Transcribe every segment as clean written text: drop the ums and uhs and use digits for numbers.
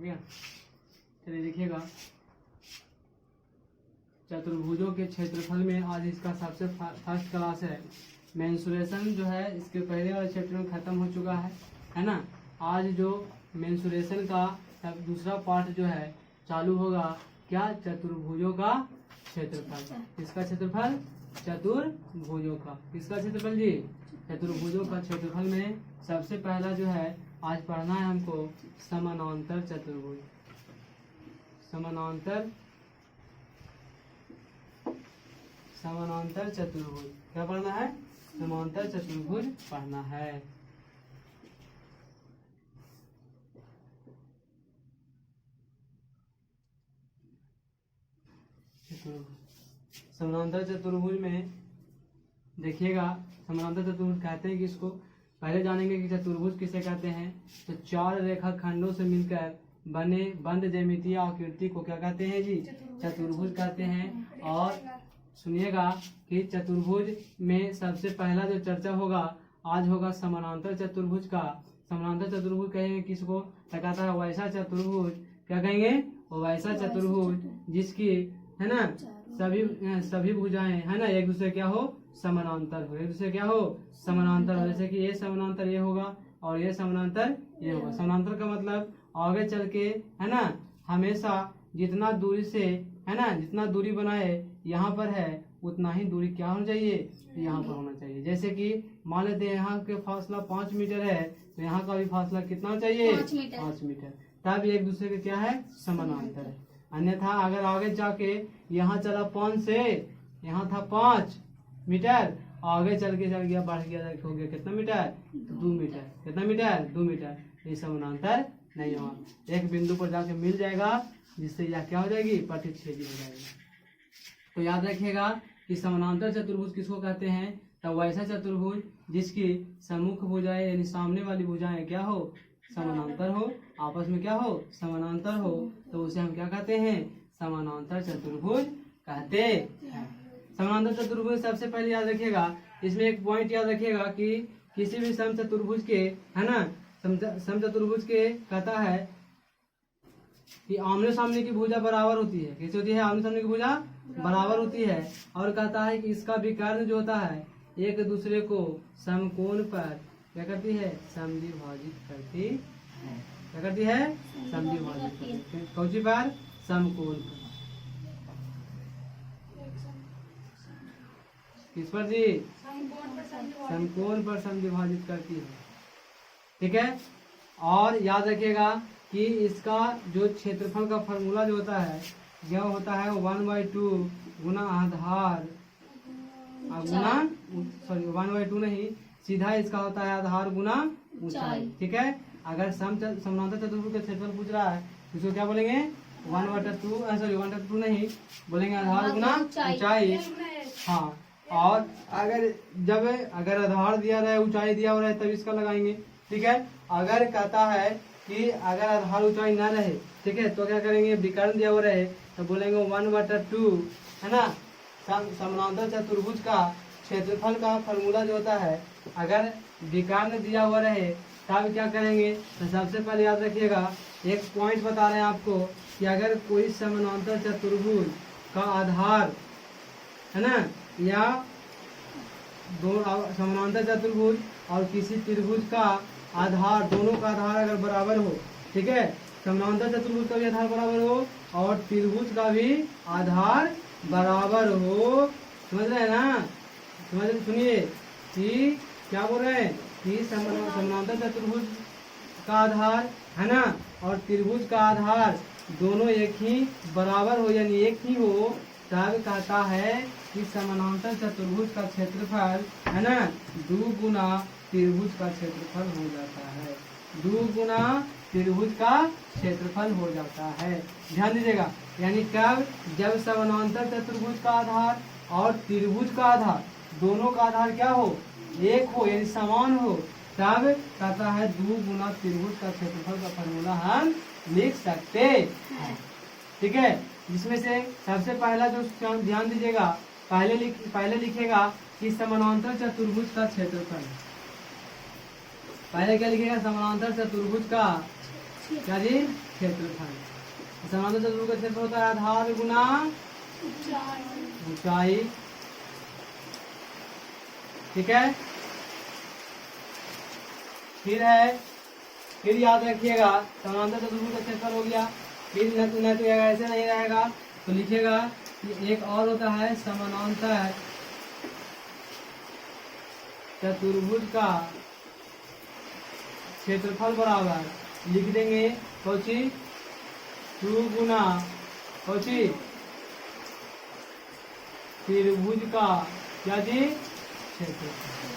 गया। चलिए देखिएगा, चतुर्भुजों के क्षेत्रफल में आज इसका सबसे फर्स्ट क्लास है। मेंसुरेशन जो है इसके पहले वाले चैप्टर में खत्म हो चुका है ना। आज जो मेंसुरेशन का दूसरा पार्ट जो है चालू होगा। क्या? चतुर्भुजों का क्षेत्रफल। इसका क्षेत्रफल चतुर्भुजों का, किसका क्षेत्रफल जी? चतुर्भुजों का क्षेत्रफल में सबसे पहला जो है आज पढ़ना है हमको समानांतर चतुर्भुज। समानांतर चतुर्भुज क्या पढ़ना है? समांतर चतुर्भुज पढ़ना है। समानांतर चतुर्भुज में देखिएगा, समानांतर चतुर्भुज कहते हैं कि इसको पहले जानेंगे कि चतुर्भुज किसे कहते हैं। तो चार रेखाखंडों से मिलकर बने बंद ज्यामितीय आकृति को क्या कहते हैं जी? चतुर्भुज कहते हैं। और सुनिएगा कि चतुर्भुज में सबसे पहला जो चर्चा होगा आज होगा समानांतर चतुर्भुज का। समानांतर चतुर्भुज कहेंगे किसको? कहता है वैसा चतुर्भुज, क्या कहेंगे? वैसा चतुर्भुज जिसकी है ना सभी भुजाएं है ना एक दूसरे क्या हो? समानांतर हो। एक दूसरे क्या हो? समानांतर हो। जैसे कि ये समानांतर ये होगा और ये समानांतर ये होगा। समानांतर का मतलब आगे चल के है ना हमेशा जितना दूरी से है ना जितना दूरी बनाए यहाँ पर है उतना ही दूरी क्या होना चाहिए? यहाँ पर होना चाहिए। जैसे कि मान लेते हैं यहाँ के फासला 5 मीटर है तो यहाँ का भी फासला कितना चाहिए? 5 मीटर। तब एक दूसरे के क्या है? समानांतर है। अन्यथा अगर आगे जाके यहाँ चला 5 से यहाँ था 5 मीटर, आगे चल गया बढ़ गया हो गया कितना मीटर? 2 मीटर। कितना मीटर? 2 मीटर। ये समानांतर नहीं होगा। एक बिंदु पर जाके मिल जाएगा जिससे यह क्या हो जाएगी? प्रतिच्छेदी हो जाएगी। तो याद रखिएगा कि समानांतर चतुर्भुज किसको कहते हैं? तो वैसा चतुर्भुज जिसकी सम्मुख भुजाएं यानी सामने वाली भुजाएं क्या हो? समानांतर हो, आपस में क्या हो? समानांतर हो। तो उसे हम क्या कहते हैं? समानांतर चतुर्भुज कहते हैं। समानांतर चतुर्भुज सबसे पहले याद रखिएगा, इसमें एक पॉइंट याद रखिएगा कि किसी भी समचतुर्भुज के है ना समचतुर्भुज के कहता है कि आमने सामने की भुजा बराबर होती है। कैसे होती है? आमने सामने की भुजा बराबर होती है। और कहता है कि इसका विकर्ण जो होता है एक दूसरे को समकोण पर क्या करती है? समद्विभाजित करती है। क्या करती है? समद्विभाजित करती है। कौन सी पर? समकोण पर। किस पर जी? समकोण पर समद्विभाजित करती है। ठीक है। और याद रखिएगा कि इसका जो क्षेत्रफल का फॉर्मूला जो होता है यह होता है 1/2 गुना आधार गुना 1/2 नहीं, सीधा इसका होता है आधार गुना ऊंचाई। ठीक है। अगर समानांतर चतुर्भुज का क्षेत्रफल पूछ रहा है तो इसको क्या बोलेंगे? 1/2 नहीं बोलेंगे आधार गुना ऊंचाई। हाँ। और अगर आधार दिया रहे ऊंचाई दिया हो रहा है तब इसका लगाएंगे। ठीक है। अगर कहता है कि अगर आधार ऊंचाई ना रहे, ठीक है, तो क्या करेंगे? विकर्ण दिया हो रहे तो बोलेंगे 1/2 है ना। समानांतर चतुर्भुज का क्षेत्रफल का फॉर्मूला जो होता है अगर विकर्ण दिया हुआ रहे तब क्या करेंगे? तो सबसे पहले याद रखिएगा एक पॉइंट बता रहे हैं आपको कि अगर कोई समानांतर चतुर्भुज का आधार है ना या दो समानांतर चतुर्भुज और किसी त्रिभुज का आधार दोनों का आधार अगर बराबर हो, ठीक है, समानांतर चतुर्भुज का भी आधार बराबर हो और त्रिभुज का भी आधार बराबर हो। समझ रहे हैं ना? सुनिए कि क्या बोल रहे हैं कि समानांतर चतुर्भुज का आधार है ना और त्रिभुज का आधार दोनों एक ही बराबर हो यानी एक ही हो तब कहता है कि समानांतर चतुर्भुज का क्षेत्रफल है ना 2 गुना त्रिभुज का क्षेत्रफल हो जाता है। 2 गुना त्रिभुज का क्षेत्रफल हो जाता है। ध्यान दीजिएगा, यानी कब? जब समानांतर चतुर्भुज का आधार और त्रिभुज का आधार दोनों का आधार क्या हो? एक हो यानी समान हो तब कहता है 2 गुना त्रिभुज का क्षेत्रफल का फॉर्मूला हम लिख सकते हैं। ठीक है। जिसमें से सबसे पहला जो ध्यान दीजिएगा पहले लिखेगा कि समानांतर चतुर्भुज का क्षेत्रफल। पहले क्या लिखेगा? समानांतर चतुर्भुज का क्या जी? क्षेत्रफल। समांतर चतुर्भुज का क्षेत्रफल होता है आधार गुना ऊंचाई। ठीक है, फिर याद रखिएगा समांतर चतुर्भुज का क्षेत्रफल हो गया। फिर न तो ऐसे नहीं रहेगा तो लिखिएगा कि एक और होता है समानांतर चतुर्भुज का क्षेत्रफल बराबर लिख देंगे कोची 2 गुना कोची त्रिभुज का क्या जी क्षेत्रफल।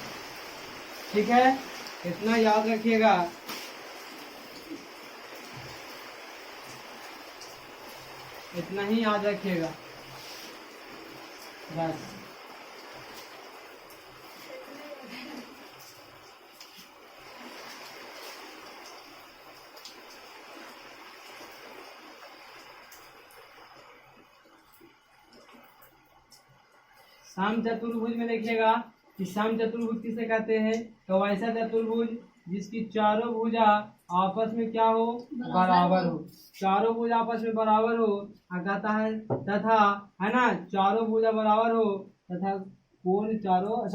ठीक है, इतना याद रखिएगा। इतना ही याद रखिएगा बस। सम चतुर्भुज में देखिएगा कि सम चतुर्भुज किसे कहते हैं, तो वैसा चतुर्भुज जिसकी चारों भुजा आपस में क्या हो, बराबर हो। चारों भुजा आपस में बराबर हो कहता है तथा, है ना, चारों भुजा बराबर हो तथा कोण चारों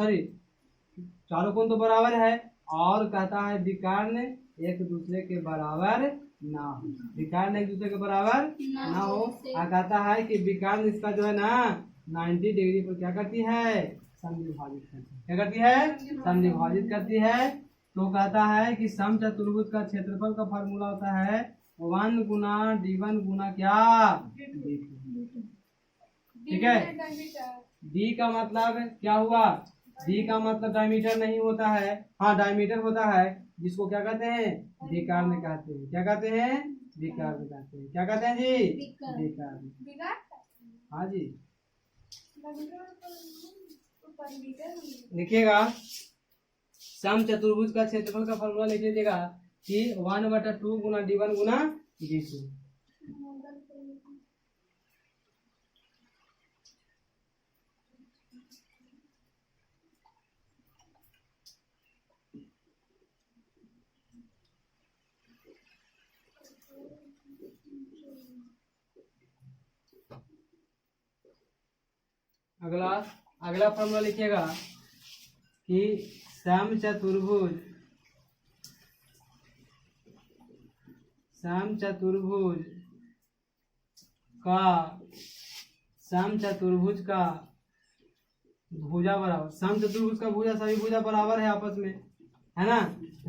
कोण तो बराबर है, और कहता है विकर्ण एक दूसरे के बराबर ना हो। विकर्ण एक दूसरे के बराबर ना हो कहता है कि विकर्ण इसका जो है ना 90 डिग्री पर क्या करती है, समद्विभाजित करती है। क्या करती है, समद्विभाजित करती है। तो कहता है कि सम चतुर्भुज का क्षेत्रफल का फॉर्मूला होता है 1 गुना d1 गुना क्या d2। ठीक है, d का मतलब क्या हुआ, d का मतलब डायमीटर नहीं होता है, हाँ डायमीटर होता है, जिसको क्या कहते हैं, विकर्ण कहते हैं। क्या कहते हैं, विकर्ण कहते हैं। क्या कहते हैं जी, विकर्ण। हाँ जी, लिखिएगा सम चतुर्भुज का क्षेत्रफल का फॉर्मूला लिख लीजिएगा कि 1/2 गुना d1 गुना d2। अगला फॉर्मूला लिखिएगा कि सम चतुर्भुज का भुजा बराबर, सम चतुर्भुज का भुजा सभी भुजा बराबर है आपस में, है ना।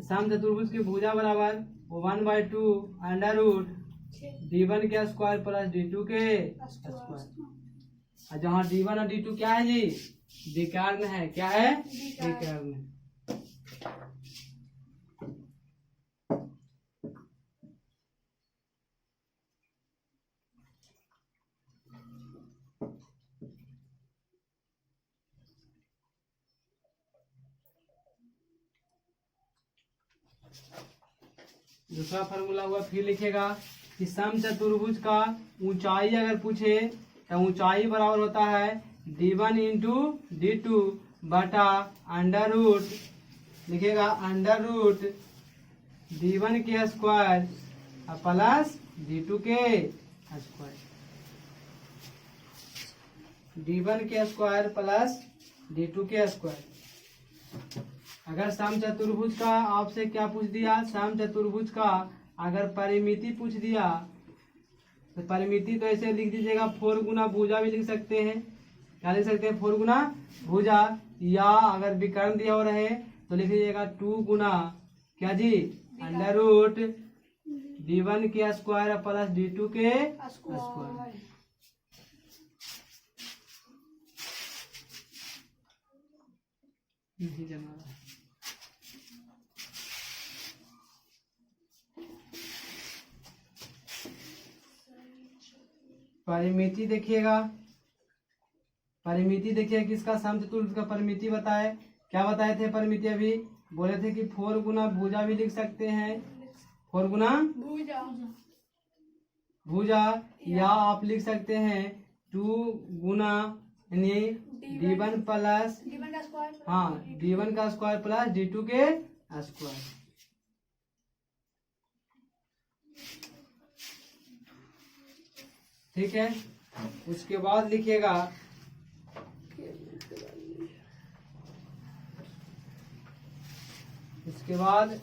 सम चतुर्भुज की भुजा बराबर 1/2 अंडर रूट d1 के स्क्वायर प्लस d2 के स्क्वायर। जहाँ d1 और d2 क्या है जी, विकर्ण है। क्या है, विकर्ण। दूसरा फार्मूला हुआ, फिर लिखेगा कि सम चतुर्भुज का ऊंचाई अगर पूछे तो ऊंचाई बराबर होता है d1 इंटू d2 बटा अंडर रूट, लिखेगा अंडर रूट d1 के स्क्वायर प्लस d2 के स्क्वायर। d1 के स्क्वायर प्लस d2 के स्क्वायर। अगर सम चतुर्भुज का आपसे क्या पूछ दिया, सम चतुर्भुज का अगर परिमिति पूछ दिया तो परिमिति तो ऐसे लिख दीजिएगा 4 गुना भुजा भी लिख सकते हैं। क्या लिख सकते हैं, 4 गुना भुजा, या अगर विकर्ण दिया हो रहे तो लिख लीजिएगा 2 गुना क्या जी अंडर रूट d1 के स्क्वायर प्लस d2 के स्क्वायर। नहीं जमा रहा। परिमिति देखिएगा, परिमिति देखिए किसका, सम चतुर्भुज का परिमिति बताए। क्या बताए थे परिमिति, अभी बोले थे कि 4 गुना भुजा भी लिख सकते हैं, 4 गुना भुजा, या आप लिख सकते हैं 2 गुना यानी d1 प्लस हाँ d1 का स्क्वायर प्लस d2 के स्क्वायर। ठीक है। उसके बाद लिखिएगा उसके बाद,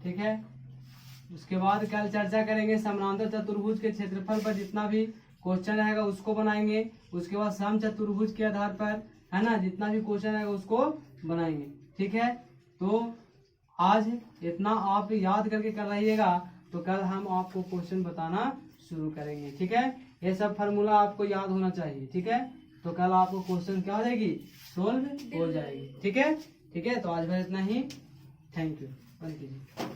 ठीक है, उसके बाद कल चर्चा करेंगे समानांतर चतुर्भुज के क्षेत्रफल पर जितना भी क्वेश्चन रहेगा उसको बनाएंगे। उसके बाद सम चतुर्भुज के आधार पर, है ना, जितना भी क्वेश्चन रहेगा उसको बनाएंगे। ठीक है, तो आज इतना आप याद करके कर रहिएगा, तो कल हम आपको क्वेश्चन बताना शुरू करेंगे। ठीक है, ये सब फार्मूला आपको याद होना चाहिए। ठीक है, तो कल आपको क्वेश्चन क्या हो जाएगी, सोल्व हो जाएगी। ठीक है, ठीक है, तो आज भर इतना ही। Thank you. बंद कीजिए।